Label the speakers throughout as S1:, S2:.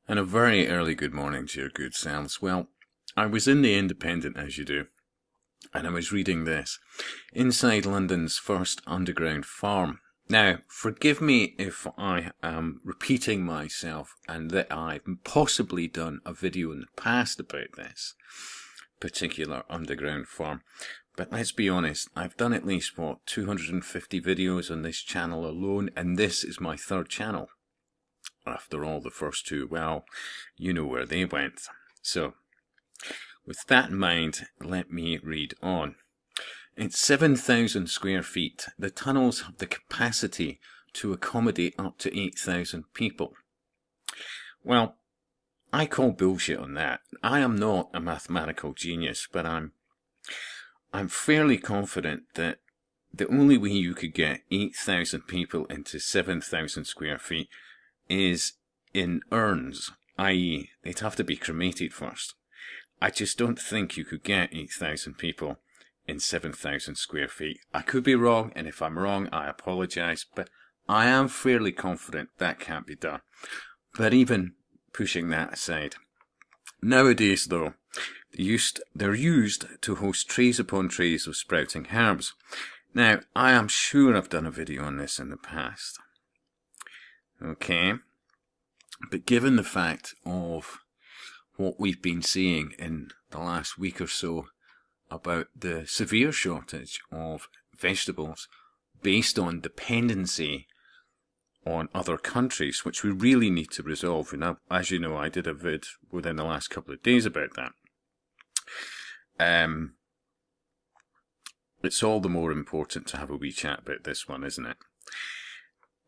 S1: And a very early good morning to your good selves. Well, I was in the Independent, as you do, and I was reading this. Inside London's first underground farm. Now, forgive me if I am repeating myself and that I've possibly done a video in the past about this particular underground farm. But let's be honest, I've done at least, 250 videos on this channel alone, and this is my third channel. After all, the first two, well, you know where they went. So, with that in mind, let me read on. It's 7,000 square feet. The tunnels have the capacity to accommodate up to 8,000 people. Well, I call bullshit on that. I am not a mathematical genius, but I'm fairly confident that the only way you could get 8,000 people into 7,000 square feet is in urns, i.e. they'd have to be cremated first. I just don't think you could get 8,000 people in 7,000 square feet. I could be wrong, and if I'm wrong, I apologise, but I am fairly confident that can't be done. But even pushing that aside, nowadays though, they're used to host trays upon trays of sprouting herbs. Now, I am sure I've done a video on this in the past. Okay, but given the fact of what we've been seeing in the last week or so about the severe shortage of vegetables based on dependency on other countries, which we really need to resolve. And as you know, I did a vid within the last couple of days about that. It's all the more important to have a wee chat about this one, isn't it?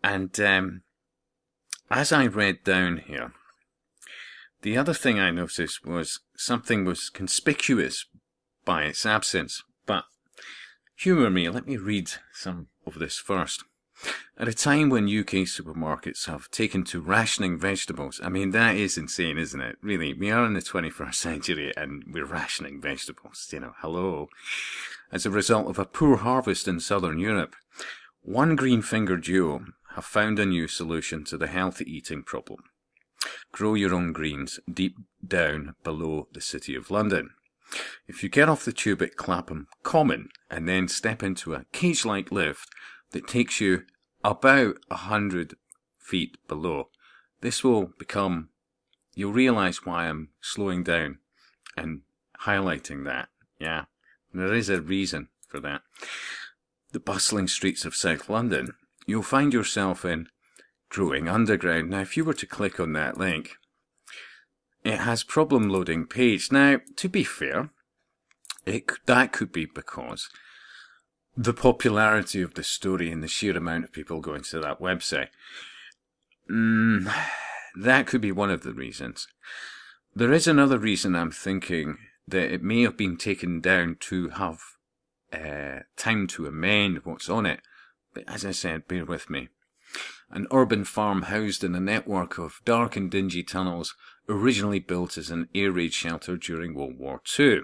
S1: And as I read down here, the other thing I noticed was something was conspicuous by its absence. But humour me, let me read some of this first. At a time when UK supermarkets have taken to rationing vegetables, I mean, that is insane, isn't it? Really, we are in the 21st century and we're rationing vegetables, hello. As a result of a poor harvest in southern Europe, one green-fingered duo have found a new solution to the healthy eating problem. Grow your own greens deep down below the City of London. If you get off the tube at Clapham Common and then step into a cage-like lift that takes you about 100 feet below, this will become, you'll realise why I'm slowing down and highlighting that. Yeah, there is a reason for that. The bustling streets of South London, you'll find yourself in Growing Underground. Now, if you were to click on that link, it has problem loading page. Now, to be fair, that could be because the popularity of the story and the sheer amount of people going to that website. That could be one of the reasons. There is another reason I'm thinking that it may have been taken down to have time to amend what's on it. But as I said, bear with me. An urban farm housed in a network of dark and dingy tunnels, originally built as an air raid shelter during World War II.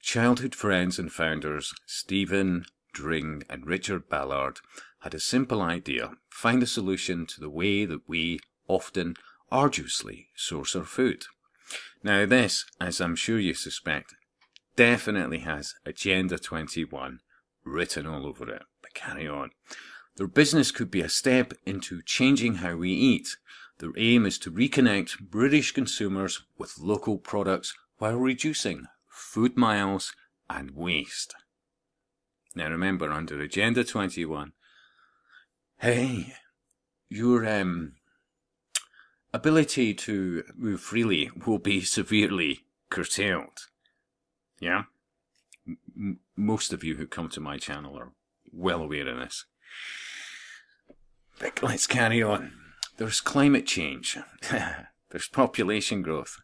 S1: Childhood friends and founders Stephen Dring and Richard Ballard had a simple idea: find a solution to the way that we often arduously source our food. Now this, as I'm sure you suspect, definitely has Agenda 21 written all over it. But carry on. Their business could be a step into changing how we eat. Their aim is to reconnect British consumers with local products while reducing food miles and waste. Now remember, under Agenda 21, hey, your ability to move freely will be severely curtailed. Yeah? Most of you who come to my channel are well aware of this. But let's carry on. There's climate change. There's population growth.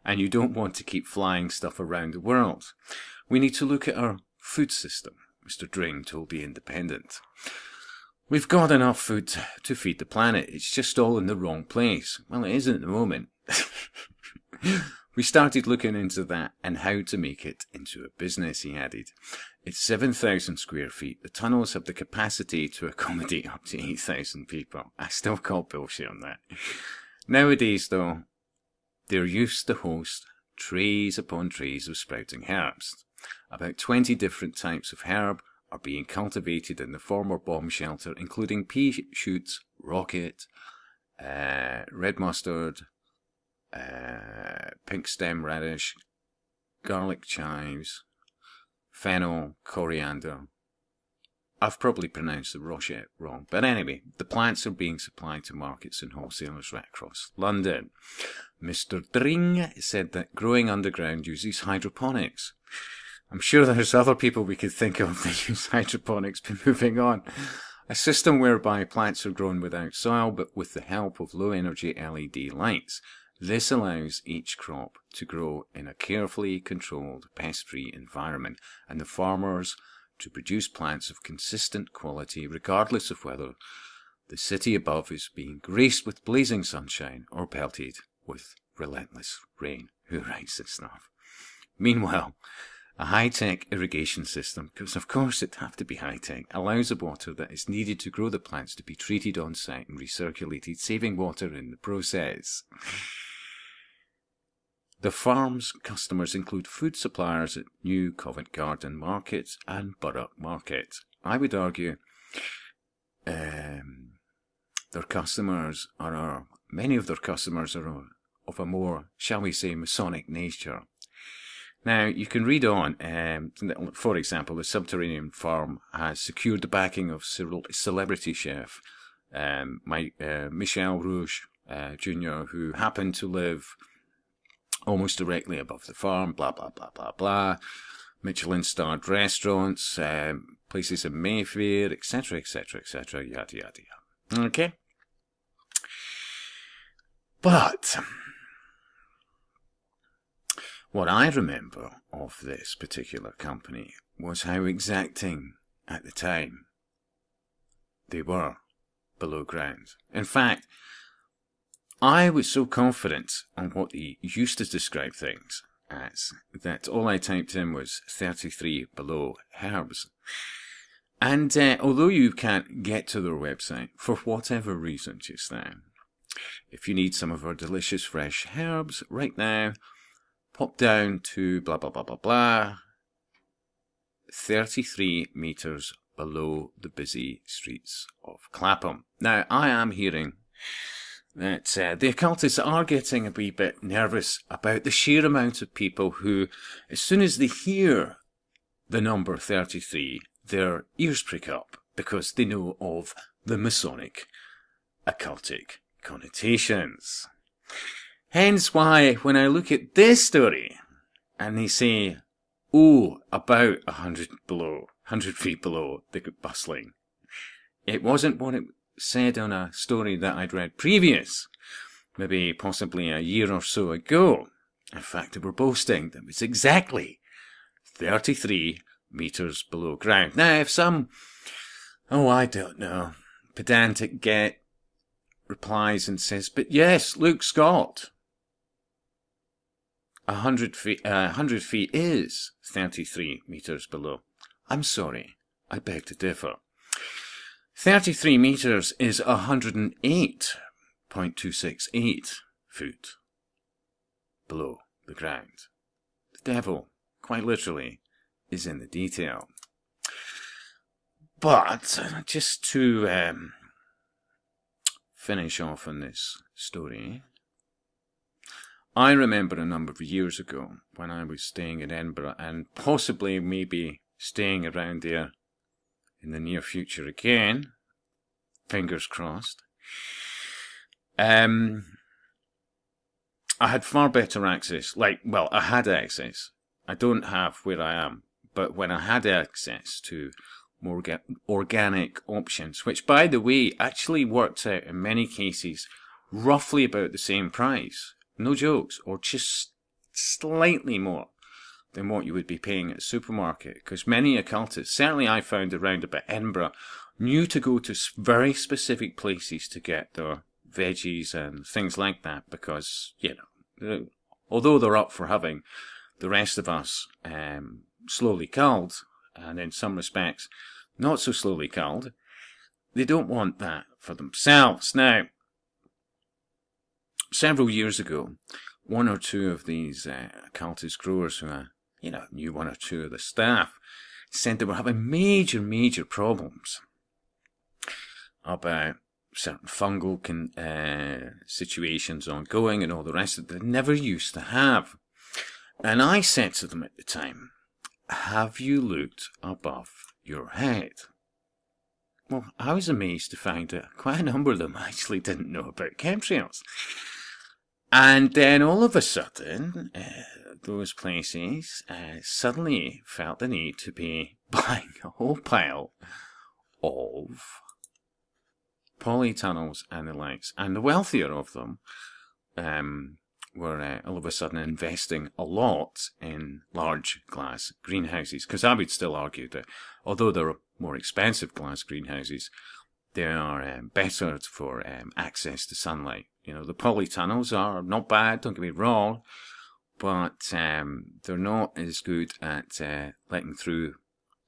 S1: And you don't want to keep flying stuff around the world. We need to look at our food system, Mr. Dring told The Independent. We've got enough food to feed the planet. It's just all in the wrong place. Well, it isn't at the moment. We started looking into that and how to make it into a business, he added. It's 7,000 square feet. The tunnels have the capacity to accommodate up to 8,000 people. I still call bullshit on that. Nowadays, though, they're used to host trays upon trays of sprouting herbs. About 20 different types of herb are being cultivated in the former bomb shelter, including pea shoots, rocket, red mustard, pink stem radish, garlic chives, fennel, coriander. I've probably pronounced the rochette wrong, but anyway, the plants are being supplied to markets and wholesalers right across London. Mr. Dring said that growing underground uses hydroponics. I'm sure there's other people we could think of that use hydroponics, but moving on. A system whereby plants are grown without soil, but with the help of low-energy LED lights. This allows each crop to grow in a carefully controlled, pest-free environment, and the farmers to produce plants of consistent quality, regardless of whether the city above is being graced with blazing sunshine or pelted with relentless rain. Who writes this stuff? Meanwhile, a high-tech irrigation system, because of course it'd have to be high-tech, allows the water that is needed to grow the plants to be treated on-site and recirculated, saving water in the process. The farm's customers include food suppliers at New Covent Garden Market and Borough Market. I would argue their customers many of their customers are of a more, shall we say, Masonic nature. Now, you can read on, for example, the Subterranean Farm has secured the backing of celebrity chef Michel Rouge Jr., who happened to live almost directly above the farm, blah, blah, blah, blah, blah. Michelin-starred restaurants, places in Mayfair, etc., etc., etc., yada, yada, yada. Okay? But what I remember of this particular company was how exacting at the time they were below ground. In fact, I was so confident on what he used to describe things as that all I typed in was 33 below herbs. And although you can't get to their website for whatever reason just now, if you need some of our delicious fresh herbs right now, pop down to blah, blah, blah, blah, blah, 33 metres below the busy streets of Clapham. Now, I am hearing that the occultists are getting a wee bit nervous about the sheer amount of people who, as soon as they hear the number 33, their ears prick up because they know of the Masonic occultic connotations. Hence why, when I look at this story, and they say, oh, about 100 feet below the bustling, it wasn't what it said on a story that I'd read previous, maybe possibly a year or so ago. In fact, they were boasting that it was exactly 33 metres below ground. Now, if some, I don't know, pedantic get replies and says, but yes, look, Scott, 100 feet is 33 metres below. I'm sorry, I beg to differ. 33 metres is 108.268 feet below the ground. The devil, quite literally, is in the detail. But, just to finish off on this story, I remember a number of years ago when I was staying in Edinburgh and possibly maybe staying around there in the near future again, fingers crossed. I had far better access, I had access. I don't have where I am, but when I had access to more organic options, which by the way actually worked out in many cases roughly about the same price, no jokes, or just slightly more than what you would be paying at a supermarket, because many occultists, certainly I found around about Edinburgh, knew to go to very specific places to get their veggies and things like that, because, although they're up for having the rest of us slowly culled, and in some respects not so slowly culled, they don't want that for themselves. Now, several years ago, one or two of these cultist growers who knew one or two of the staff said they were having major problems about certain fungal situations ongoing and all the rest of it they never used to have. And I said to them at the time, have you looked above your head? Well, I was amazed to find that quite a number of them actually didn't know about chemtrails. And then all of a sudden, those places suddenly felt the need to be buying a whole pile of polytunnels and the likes. And the wealthier of them were all of a sudden investing a lot in large glass greenhouses. Because I would still argue that although there are more expensive glass greenhouses, they are better for access to sunlight. You know, the polytunnels are not bad, don't get me wrong, but they're not as good at letting through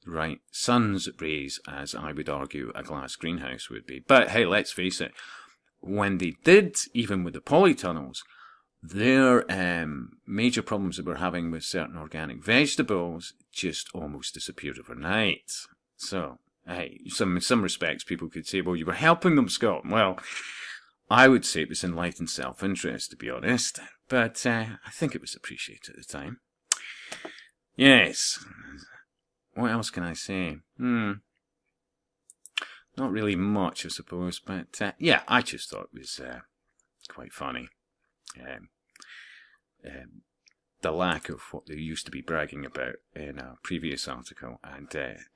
S1: the right sun's rays as I would argue a glass greenhouse would be. But hey, let's face it, when they did, even with the polytunnels, their major problems that we're having with certain organic vegetables just almost disappeared overnight. So, hey, in some respects, people could say, well, you were helping them, Scott. Well, I would say it was enlightened self-interest, to be honest. But I think it was appreciated at the time. Yes. What else can I say? Not really much, I suppose. But, yeah, I just thought it was quite funny. The lack of what they used to be bragging about in a previous article, and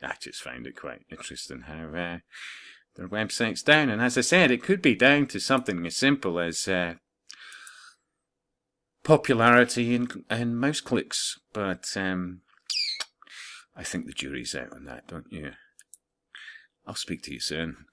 S1: I just found it quite interesting how their website's down. And as I said, it could be down to something as simple as popularity and mouse clicks, but I think the jury's out on that, don't you? I'll speak to you soon.